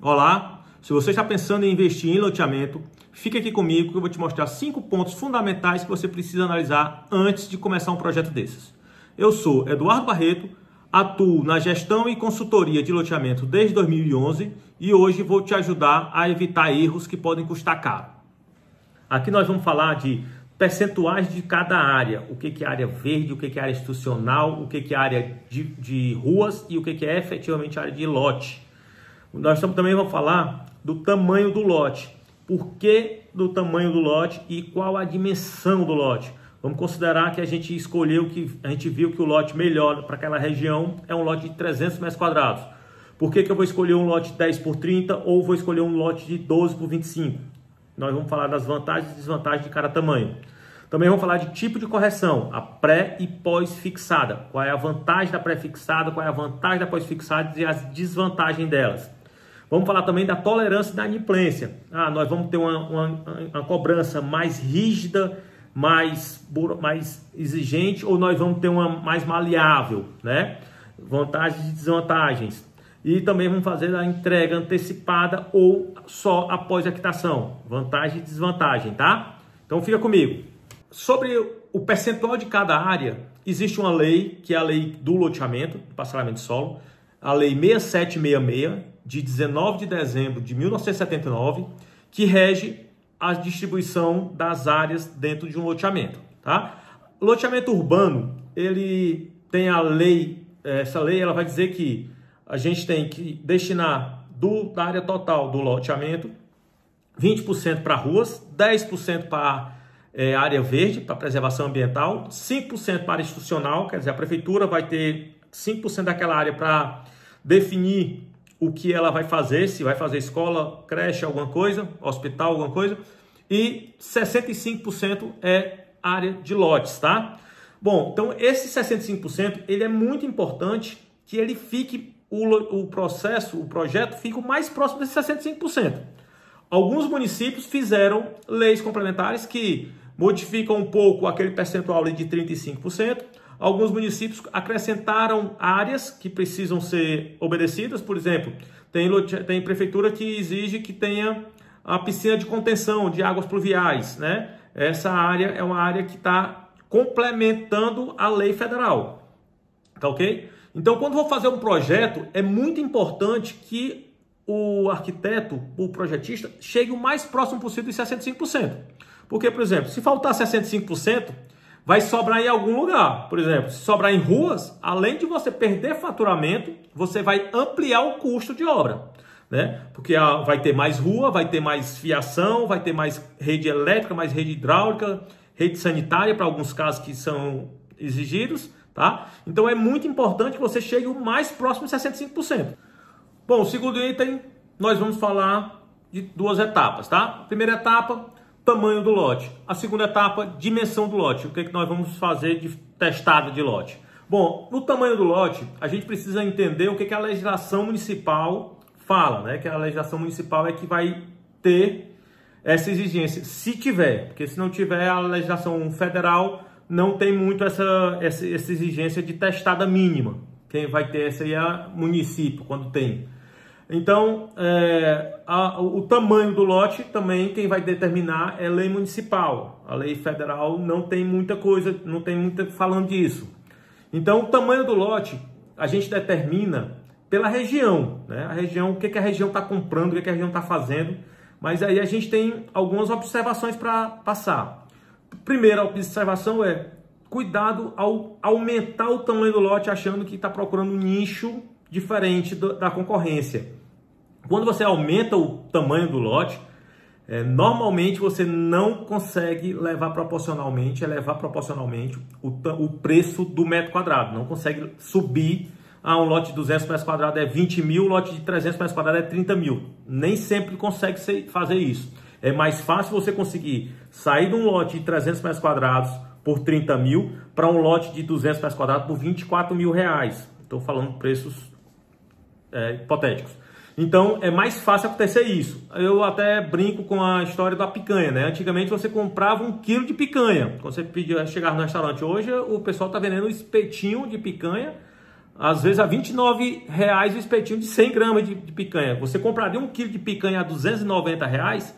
Olá, se você está pensando em investir em loteamento, fique aqui comigo que eu vou te mostrar 5 pontos fundamentais que você precisa analisar antes de começar um projeto desses. Eu sou Eduardo Barreto, atuo na gestão e consultoria de loteamento desde 2011 e hoje vou te ajudar a evitar erros que podem custar caro. Aqui nós vamos falar de percentuais de cada área, o que é área verde, o que é área institucional, o que é área de ruas e o que é efetivamente área de lote. Nós também vamos falar do tamanho do lote, por que do tamanho do lote e qual a dimensão do lote. Vamos considerar que a gente escolheu, que a gente viu que o lote melhor para aquela região é um lote de 300 metros quadrados. Por que eu vou escolher um lote de 10 por 30 ou vou escolher um lote de 12 por 25? Nós vamos falar das vantagens e desvantagens de cada tamanho. Também vamos falar de tipo de correção, a pré e pós-fixada. Qual é a vantagem da pré-fixada, qual é a vantagem da pós-fixada e as desvantagens delas. Vamos falar também da tolerância e da inadimplência. Nós vamos ter uma cobrança mais rígida, mais exigente, ou nós vamos ter uma mais maleável, né? Vantagens e desvantagens. E também vamos fazer a entrega antecipada ou só após a quitação. Vantagem e desvantagem, tá? Então fica comigo. Sobre o percentual de cada área, existe uma lei, que é a lei do loteamento, do parcelamento de solo, a lei 6766, de 19 de dezembro de 1979, que rege a distribuição das áreas dentro de um loteamento, tá? O loteamento urbano, ele tem a lei, essa lei ela vai dizer que a gente tem que destinar da área total do loteamento 20% para ruas, 10% para área verde, para preservação ambiental, 5% para área institucional, quer dizer, a prefeitura vai ter 5% daquela área para definir o que ela vai fazer, se vai fazer escola, creche, alguma coisa, hospital, alguma coisa, e 65% é área de lotes, tá? Bom, então esse 65%, ele é muito importante que ele fique, o projeto fique o mais próximo desse 65%. Alguns municípios fizeram leis complementares que modificam um pouco aquele percentual de 35%. Alguns municípios acrescentaram áreas que precisam ser obedecidas. Por exemplo, tem prefeitura que exige que tenha a piscina de contenção de águas pluviais, né? Essa área é uma área que está complementando a lei federal, tá ok? Então, quando vou fazer um projeto, é muito importante que o arquiteto, o projetista, chegue o mais próximo possível de 65%. Porque, por exemplo, se faltar 65%, vai sobrar em algum lugar. Por exemplo, se sobrar em ruas, além de você perder faturamento, você vai ampliar o custo de obra, né? Porque vai ter mais rua, vai ter mais fiação, vai ter mais rede elétrica, mais rede hidráulica, rede sanitária para alguns casos que são exigidos, tá? Então é muito importante que você chegue o mais próximo de 65%. Bom, o segundo item, nós vamos falar de 2 etapas, tá? A primeira etapa, tamanho do lote. A segunda etapa, dimensão do lote. O que nós vamos fazer de testada de lote? Bom, no tamanho do lote, a gente precisa entender o que a legislação municipal fala, né? Que a legislação municipal é que vai ter essa exigência, se tiver. Porque se não tiver, a legislação federal não tem muito essa exigência de testada mínima. Quem vai ter essa aí é o município, quando tem. Então, o tamanho do lote também quem vai determinar é lei municipal. A lei federal não tem muita coisa, não tem muita falando disso. Então, o tamanho do lote a gente determina pela região, né? A região, o que a região está comprando, o que a região está fazendo. Mas aí a gente tem algumas observações para passar. Primeira observação é cuidado ao aumentar o tamanho do lote achando que está procurando um nicho diferente da concorrência. Quando você aumenta o tamanho do lote, normalmente você não consegue levar proporcionalmente o preço do metro quadrado. Não consegue subir um lote de 200 metros quadrados é 20 mil, lote de 300 metros quadrados é 30 mil. Nem sempre consegue fazer isso. É mais fácil você conseguir sair de um lote de 300 metros quadrados por 30 mil para um lote de 200 metros quadrados por 24 mil reais. Estou falando preços hipotéticos. Então, é mais fácil acontecer isso. Eu até brinco com a história da picanha, né? Antigamente você comprava 1 quilo de picanha. Quando você chegar no restaurante hoje, o pessoal está vendendo um espetinho de picanha às vezes a R$29 o espetinho de 100 gramas de picanha. Você compraria 1 quilo de picanha a R$290,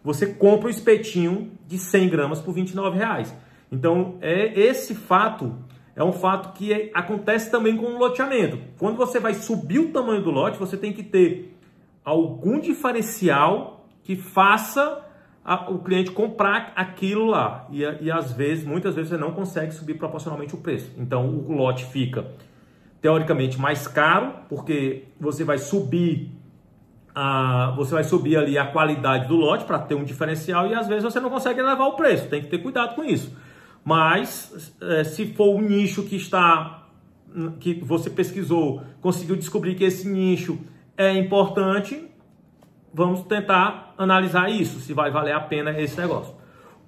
você compra o espetinho de 100 gramas por R$29. Então, esse fato é um fato que acontece também com o loteamento. Quando você vai subir o tamanho do lote, você tem que ter algum diferencial que faça o cliente comprar aquilo lá. E às vezes, muitas vezes, você não consegue subir proporcionalmente o preço. Então, o lote fica, teoricamente, mais caro, porque você vai subir ali a qualidade do lote para ter um diferencial e às vezes você não consegue elevar o preço. Tem que ter cuidado com isso. Mas, se for um nicho que você pesquisou, conseguiu descobrir que esse nicho é importante, vamos tentar analisar isso, se vai valer a pena esse negócio.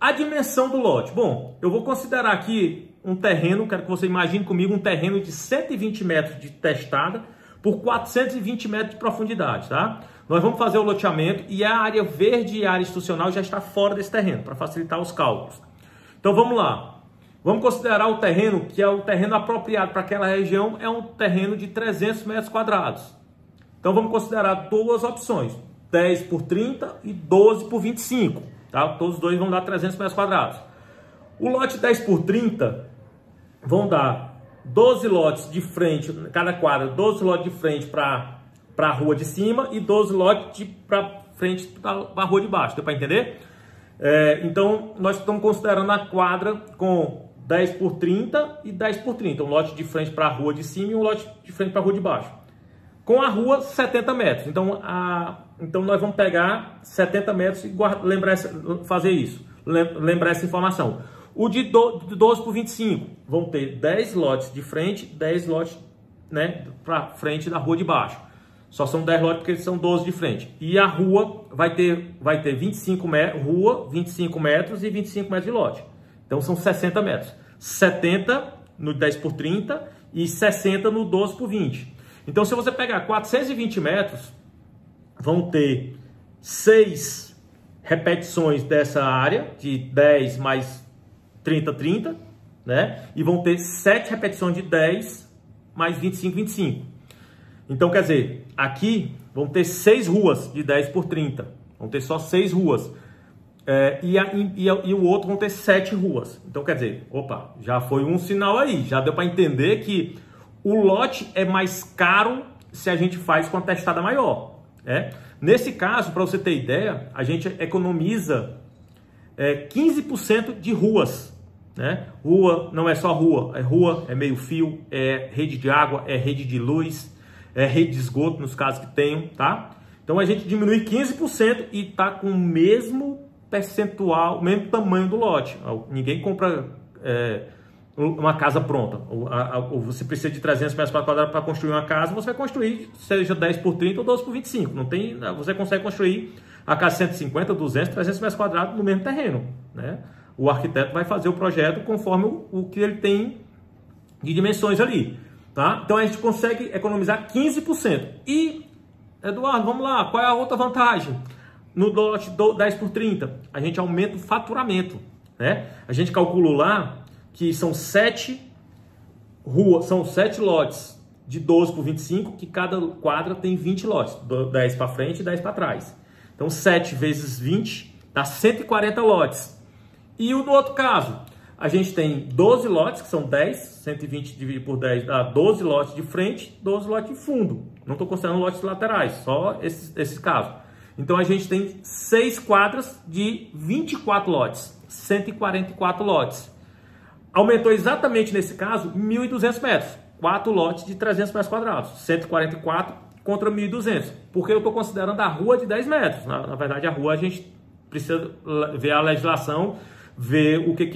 A dimensão do lote. Bom, eu vou considerar aqui um terreno, quero que você imagine comigo, um terreno de 120 metros de testada por 420 metros de profundidade, tá? Nós vamos fazer o loteamento e a área verde e a área institucional já está fora desse terreno, para facilitar os cálculos. Então vamos lá. Vamos considerar o terreno, que é o terreno apropriado para aquela região, é um terreno de 300 metros quadrados. Então vamos considerar duas opções, 10 por 30 e 12 por 25, tá? Todos os dois vão dar 300 metros quadrados. O lote 10 por 30 vão dar 12 lotes de frente, cada quadra, 12 lotes de frente para a rua de cima e 12 lotes para frente para a rua de baixo, deu para entender? Então, nós estamos considerando a quadra com 10 por 30 e 10 por 30. Um lote de frente para a rua de cima e um lote de frente para a rua de baixo. Com a rua, 70 metros. Então, nós vamos pegar 70 metros e fazer isso. Lembrar essa informação. O de 12 por 25 vão ter 10 lotes de frente, 10 lotes, né, para frente da rua de baixo. Só são 10 lotes porque são 12 de frente. E a rua vai ter 25 metros, rua, 25 metros e 25 metros de lote. Então são 60 metros. 70 no 10 por 30 e 60 no 12 por 20. Então se você pegar 420 metros, vão ter 6 repetições dessa área, de 10 mais 30, 30, né? E vão ter 7 repetições de 10 mais 25, 25. Então, quer dizer, aqui vão ter 6 ruas de 10 por 30. Vão ter só 6 ruas. E o outro vão ter 7 ruas. Então, quer dizer, opa, já foi um sinal aí. Já deu para entender que o lote é mais caro se a gente faz com a testada maior. Né? Nesse caso, para você ter ideia, a gente economiza 15% de ruas. Né? Rua não é só rua, é meio fio, é rede de água, é rede de luz, é rede de esgoto, nos casos que tenham, tá? Então a gente diminui 15% e tá com o mesmo percentual, o mesmo tamanho do lote. Ninguém compra uma casa pronta. Ou você precisa de 300 metros quadrados para construir uma casa, você vai construir, seja 10 por 30 ou 12 por 25. Não tem, você consegue construir a casa 150, 200, 300 metros quadrados no mesmo terreno, né? O arquiteto vai fazer o projeto conforme o que ele tem de dimensões ali. Tá? Então a gente consegue economizar 15%. E, Eduardo, vamos lá, qual é a outra vantagem? No lote 10 por 30, a gente aumenta o faturamento. Né? A gente calculou lá que são 7 lotes de 12 por 25, que cada quadra tem 20 lotes, 10 para frente e 10 para trás. Então 7 vezes 20 dá 140 lotes. E no outro caso, a gente tem 12 lotes, que são 10, 120 dividido por 10 dá 12 lotes de frente, 12 lotes de fundo. Não estou considerando lotes laterais, só esses casos. Então a gente tem 6 quadras de 24 lotes, 144 lotes. Aumentou exatamente nesse caso 1.200 metros, 4 lotes de 300 metros quadrados, 144 contra 1.200. Porque eu estou considerando a rua de 10 metros. Na verdade, a rua a gente precisa ver a legislação, ver o que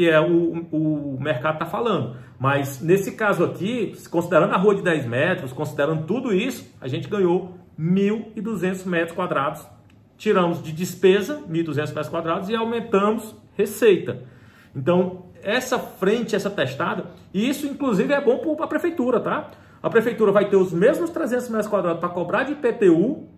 o mercado está falando. Mas nesse caso aqui, considerando a rua de 10 metros, considerando tudo isso, a gente ganhou 1.200 metros quadrados. Tiramos de despesa 1.200 metros quadrados e aumentamos receita. Então, essa testada, e isso inclusive é bom para a prefeitura, tá? A prefeitura vai ter os mesmos 300 metros quadrados para cobrar de IPTU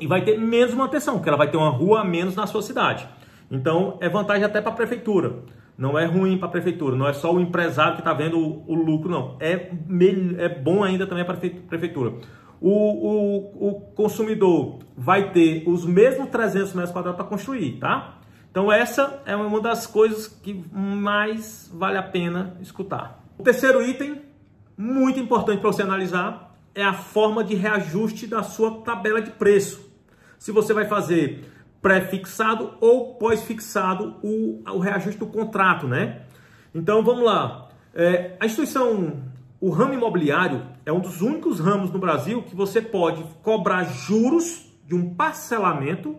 e vai ter menos manutenção, porque ela vai ter uma rua a menos na sua cidade. Então, é vantagem até para a prefeitura. Não é ruim para a prefeitura, não é só o empresário que está vendo o lucro, não. É bom ainda também para a prefeitura. O consumidor vai ter os mesmos 300 metros quadrados para construir, tá? Então essa é uma das coisas que mais vale a pena escutar. O terceiro item, muito importante para você analisar, é a forma de reajuste da sua tabela de preço. Se você vai fazer pré-fixado ou pós-fixado o reajuste do contrato, né? Então vamos lá. A instituição, o ramo imobiliário é um dos únicos ramos no Brasil que você pode cobrar juros de um parcelamento,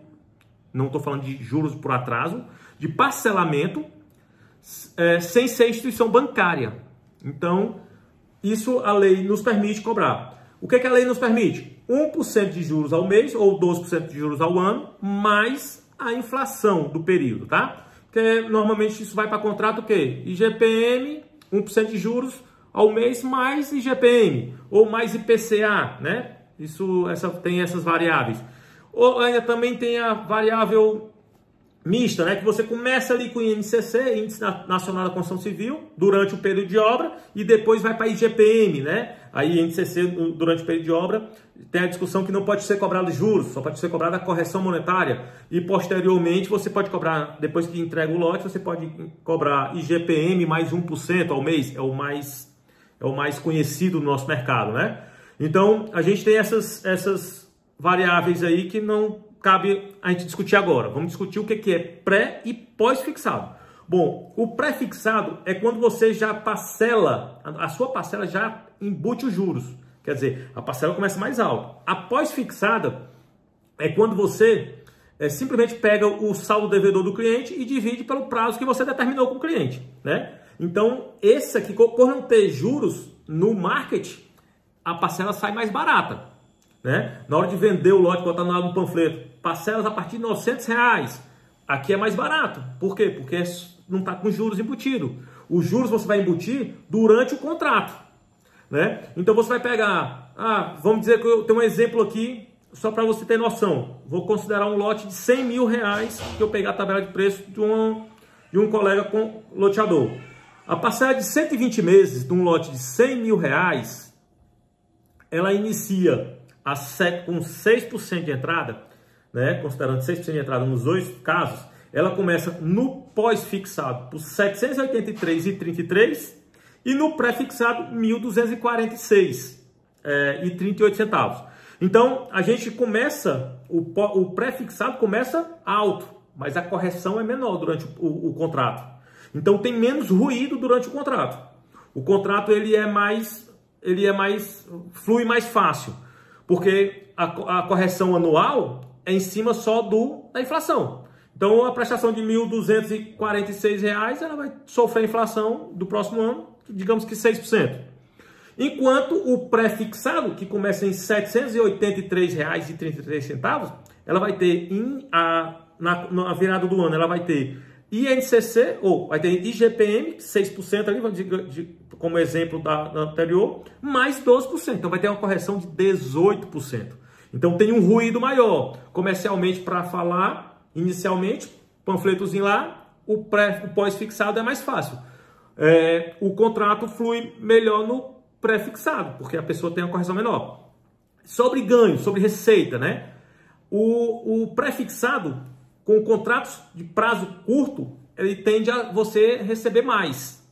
não estou falando de juros por atraso, de parcelamento sem ser instituição bancária. Então, isso a lei nos permite cobrar. O que a lei nos permite? 1% de juros ao mês ou 12% de juros ao ano, mais a inflação do período, tá? Porque normalmente isso vai para contrato o quê? IGPM, 1% de juros ao mês mais IGPM ou mais IPCA, né? Tem essas variáveis. Ou ainda também tem a variável mista, né? Que você começa ali com o INCC, Índice Nacional da Construção Civil, durante o período de obra e depois vai para IGPM, né? Aí INCC, durante o período de obra, tem a discussão que não pode ser cobrado juros, só pode ser cobrada a correção monetária e posteriormente você pode cobrar, depois que entrega o lote, você pode cobrar IGPM mais 1% ao mês, é o mais conhecido no nosso mercado, né? Então, a gente tem essas variáveis aí que não cabe a gente discutir agora. Vamos discutir o que é pré e pós-fixado. Bom, o pré-fixado é quando você já parcela, a sua parcela já embute os juros. Quer dizer, a parcela começa mais alta. A pós-fixada é quando você simplesmente pega o saldo devedor do cliente e divide pelo prazo que você determinou com o cliente, né? Então, esse aqui, por não ter juros no market, a parcela sai mais barata, né? Na hora de vender o lote, botar no panfleto, parcelas a partir de R$900. Aqui é mais barato. Por quê? Porque não está com juros embutido. Os juros você vai embutir durante o contrato, né? Então você vai pegar, vamos dizer que eu tenho um exemplo aqui, só para você ter noção. Vou considerar um lote de R$100 mil que eu pegar a tabela de preço de um colega loteador. A parcela de 120 meses de um lote de R$100 mil, ela inicia com 6% de entrada, né? Considerando 6% de entrada nos dois casos, ela começa no pós-fixado por R$ 783,33 e no pré-fixado R$ 1.246,38 centavos. Então, a gente começa, o pré-fixado começa alto, mas a correção é menor durante o contrato. Então, tem menos ruído durante o contrato. O contrato flui mais fácil, porque a correção anual é em cima só da inflação. Então, a prestação de R$ 1.246, ela vai sofrer a inflação do próximo ano, digamos que 6%. Enquanto o pré-fixado, que começa em R$ 783,33, ela vai ter, na virada do ano, ela vai ter INCC, ou vai ter IGPM, 6% ali, como exemplo da anterior, mais 12%. Então, vai ter uma correção de 18%. Então, tem um ruído maior. Comercialmente, para falar, inicialmente, panfletozinho lá, o pós-fixado é mais fácil. O contrato flui melhor no pré-fixado, porque a pessoa tem uma correção menor. Sobre ganho, sobre receita, né? O pré-fixado, com contratos de prazo curto, ele tende a você receber mais,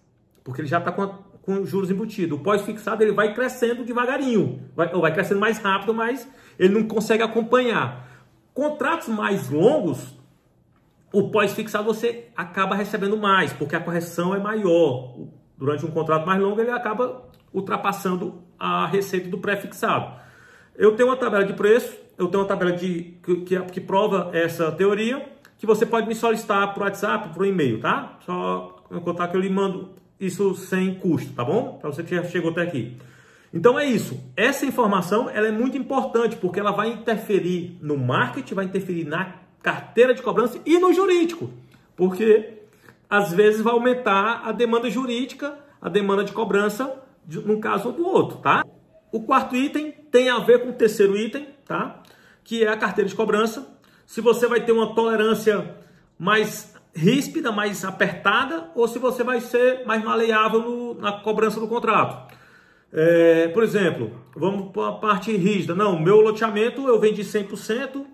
porque ele já está com juros embutidos. O pós-fixado, ele vai crescendo devagarinho, vai crescendo mais rápido, mas ele não consegue acompanhar. Contratos mais longos, o pós-fixado você acaba recebendo mais, porque a correção é maior. Durante um contrato mais longo, ele acaba ultrapassando a receita do pré-fixado. Eu tenho uma tabela de preço, eu tenho uma tabela que prova essa teoria, que você pode me solicitar por WhatsApp, por e-mail, tá? Só contar que eu lhe mando isso sem custo, tá bom? Para você que já chegou até aqui. Então é isso. Essa informação ela é muito importante, porque ela vai interferir no marketing, vai interferir na carteira de cobrança e no jurídico. Porque às vezes vai aumentar a demanda jurídica, a demanda de cobrança, num caso ou do outro, tá? O quarto item tem a ver com o terceiro item, tá? Que é a carteira de cobrança. Se você vai ter uma tolerância mais ríspida, mais apertada, ou se você vai ser mais maleável na cobrança do contrato. Por exemplo, vamos para a parte rígida. Não, meu loteamento eu vendi 100%.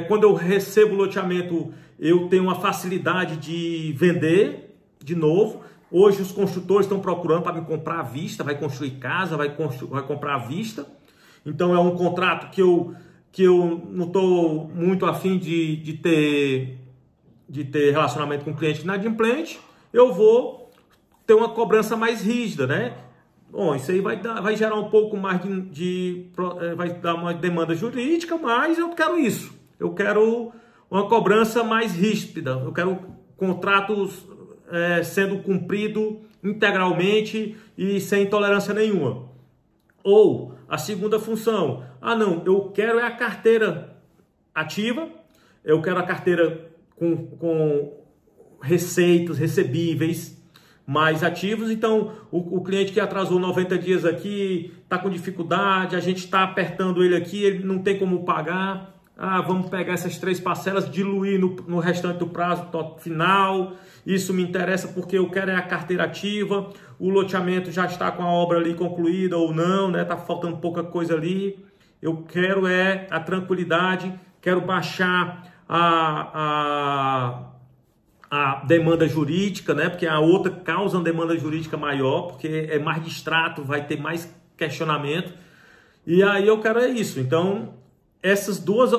Quando eu recebo o loteamento, eu tenho uma facilidade de vender de novo. Hoje os construtores estão procurando para me comprar à vista, vai construir casa, vai comprar à vista. Então é um contrato que eu não estou muito afim de ter relacionamento com o cliente inadimplente. Eu vou ter uma cobrança mais rígida, né? Bom, isso aí vai gerar um pouco mais vai dar uma demanda jurídica, mas eu quero isso. Eu quero uma cobrança mais ríspida. Eu quero contratos sendo cumprido integralmente e sem intolerância nenhuma. Ou a segunda função, não, eu quero a carteira ativa, eu quero a carteira com receitas, recebíveis mais ativos. Então o cliente que atrasou 90 dias aqui está com dificuldade, a gente está apertando ele aqui, ele não tem como pagar. Vamos pegar essas 3 parcelas, diluir no restante do prazo final. Isso me interessa porque eu quero a carteira ativa. O loteamento já está com a obra ali concluída ou não, né? Tá faltando pouca coisa ali. Eu quero a tranquilidade, quero baixar a demanda jurídica, né? Porque a outra causa uma demanda jurídica maior, porque é mais distrato, vai ter mais questionamento. E aí eu quero isso. Então, esses dois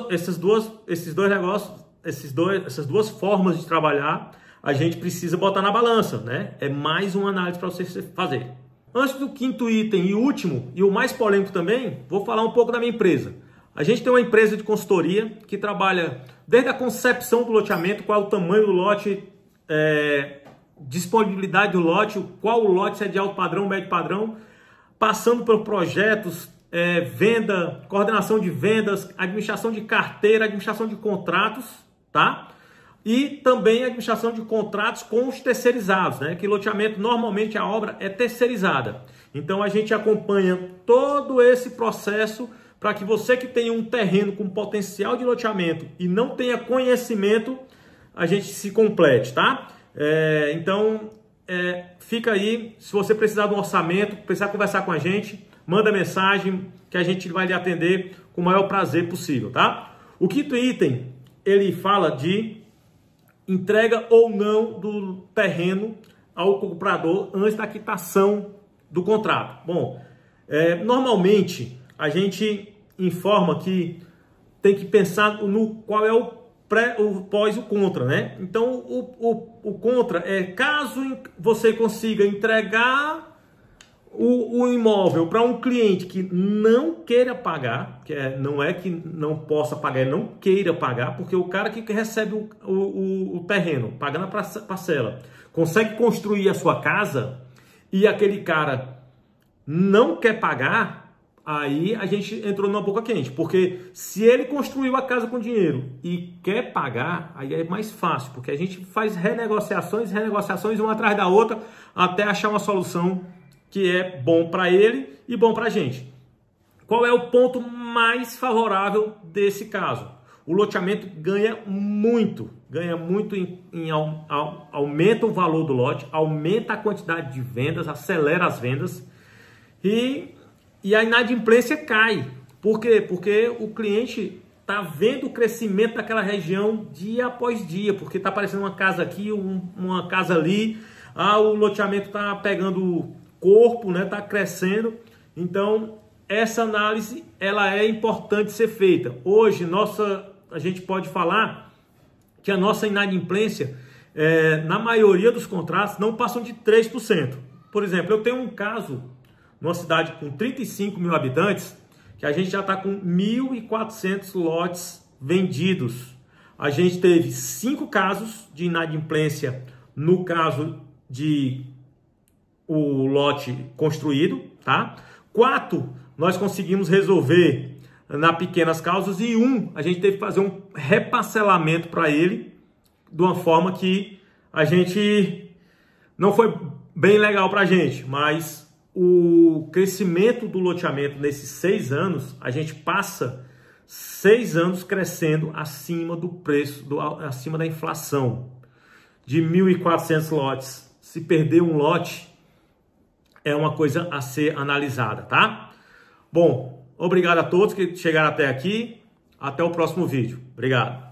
negócios, essas duas formas de trabalhar, a gente precisa botar na balança, né? É mais uma análise para você fazer. Antes do quinto item e último, e o mais polêmico também, vou falar um pouco da minha empresa. A gente tem uma empresa de consultoria que trabalha desde a concepção do loteamento, qual é o tamanho do lote, disponibilidade do lote, qual o lote, se é de alto padrão, médio padrão, passando por projetos, venda, coordenação de vendas, administração de carteira, administração de contratos, tá? E também administração de contratos com os terceirizados, né? Que loteamento, normalmente a obra é terceirizada. Então a gente acompanha todo esse processo para que você que tem um terreno com potencial de loteamento e não tenha conhecimento, a gente se complete, tá? Então, fica aí. Se você precisar de um orçamento, precisar conversar com a gente, manda mensagem que a gente vai lhe atender com o maior prazer possível, tá? O quinto item, ele fala de entrega ou não do terreno ao comprador antes da quitação do contrato. Bom, normalmente a gente informa que tem que pensar no qual é o pós e o contra, né? Então o contra caso você consiga entregar o imóvel para um cliente que não queira pagar, não é que não possa pagar, não queira pagar, porque o cara que recebe o terreno, pagando a parcela, consegue construir a sua casa e aquele cara não quer pagar, aí a gente entrou numa boca quente, porque se ele construiu a casa com dinheiro e quer pagar, aí é mais fácil, porque a gente faz renegociações uma atrás da outra, até achar uma solução que é bom para ele e bom para a gente. Qual é o ponto mais favorável desse caso? O loteamento ganha muito aumenta o valor do lote, aumenta a quantidade de vendas, acelera as vendas e a inadimplência cai. Por quê? Porque o cliente está vendo o crescimento daquela região dia após dia, porque está aparecendo uma casa aqui, uma casa ali, o loteamento está pegando corpo, né? Está crescendo. Então essa análise ela é importante ser feita. Hoje a gente pode falar que a nossa inadimplência na maioria dos contratos não passam de 3%. Por exemplo, eu tenho um caso numa cidade com 35 mil habitantes que a gente já está com 1.400 lotes vendidos. A gente teve 5 casos de inadimplência no caso de o lote construído, tá? 4 nós conseguimos resolver na pequenas causas e 1 a gente teve que fazer um reparcelamento para ele de uma forma que a gente não foi bem legal para a gente, mas o crescimento do loteamento nesses 6 anos, a gente passa 6 anos crescendo acima do preço, acima da inflação. de 1.400 lotes. Se perder um lote, é uma coisa a ser analisada, tá? Bom, obrigado a todos que chegaram até aqui. Até o próximo vídeo. Obrigado.